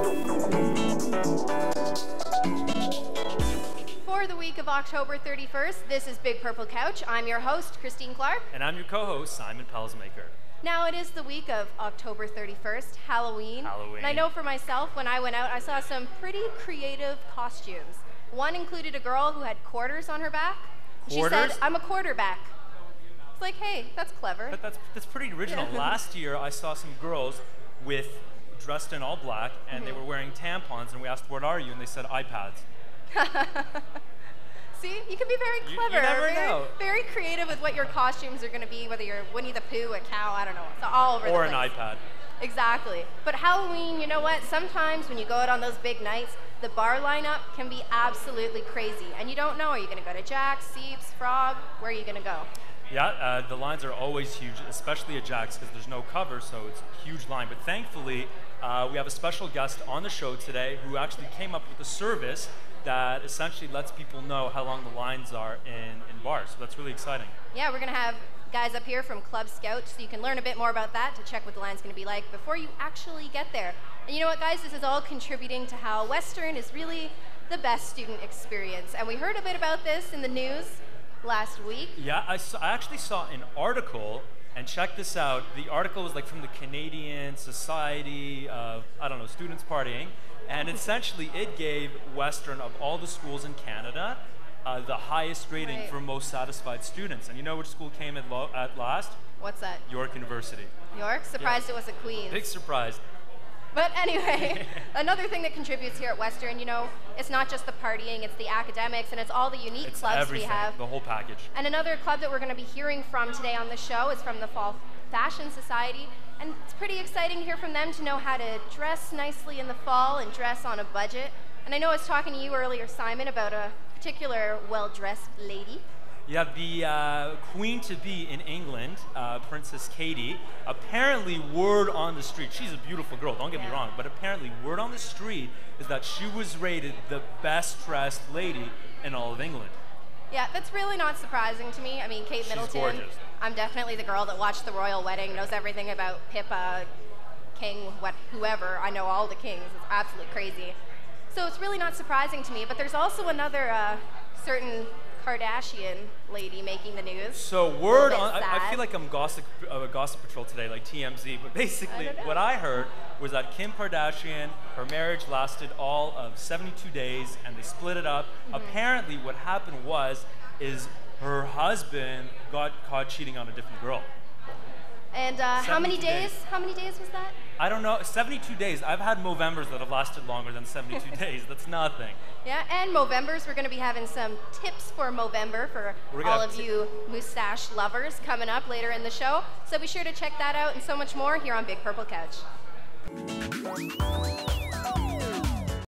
For the week of October 31st, this is Big Purple Couch. I'm your host, Christine Clark. And I'm your co-host, Simon Pelsmaker. Now it is the week of October 31st, Halloween. And I know for myself, when I went out, I saw some pretty creative costumes. One included a girl who had quarters on her back. Quarters? She said, "I'm a quarterback." It's like, hey, that's clever. That's pretty original. Yeah. Last year, I saw some girls dressed in all black, and they were wearing tampons, and we asked, "What are you?" And they said, "iPads." See, you can be very clever. You never know. Very creative with what your costumes are going to be, whether you're Winnie the Pooh, a cow, I don't know. It's all over the place. Or an iPad. Exactly. But Halloween, you know what? Sometimes when you go out on those big nights, the bar lineup can be absolutely crazy. And you don't know, are you going to go to Jack's, Seeps, Frog? Where are you going to go? Yeah, the lines are always huge, especially at Jack's, because there's no cover, so it's a huge line. But thankfully, we have a special guest on the show today who actually came up with a service that essentially lets people know how long the lines are in bars. So that's really exciting. Yeah, we're going to have guys up here from Club Scout, so you can learn a bit more about that to check what the line's going to be like before you actually get there. And you know what, guys? This is all contributing to how Western is really the best student experience. And we heard a bit about this in the news last week. Yeah, I actually saw an article, and check this out. The article was like from the Canadian Society of, I don't know, Students Partying. And essentially, it gave Western, of all the schools in Canada, the highest rating for most satisfied students. And you know which school came at last? What's that? York University. York? Surprised it wasn't Queen's. Big surprise. But anyway, another thing that contributes here at Western, you know, it's not just the partying, it's the academics, and it's all the unique clubs we have. The whole package. And another club that we're going to be hearing from today on the show is from the Fall Fashion Society. And it's pretty exciting to hear from them to know how to dress nicely in the fall and dress on a budget. And I know I was talking to you earlier, Simon, about a particular well-dressed lady. Yeah, the queen-to-be in England, Princess Katie, apparently word on the street, she's a beautiful girl, don't get me wrong, but apparently word on the street is that she was rated the best-dressed lady in all of England. Yeah, that's really not surprising to me. I mean, Kate Middleton, gorgeous. I'm definitely the girl that watched the royal wedding, knows everything about Pippa, King, whoever. I know all the kings. It's absolutely crazy. So it's really not surprising to me, but there's also another certain Kardashian lady making the news. So word on, I feel like I'm Gossip Patrol today, like TMZ, but basically what I heard was that Kim Kardashian, her marriage lasted all of 72 days and they split it up. Apparently what happened is her husband got caught cheating on a different girl. And how many days? How many days was that? I don't know. 72 days. I've had Movembers that have lasted longer than 72 days. That's nothing. Yeah, and Movembers, we're going to be having some tips for Movember for all of you mustache lovers coming up later in the show. So be sure to check that out and so much more here on Big Purple Couch.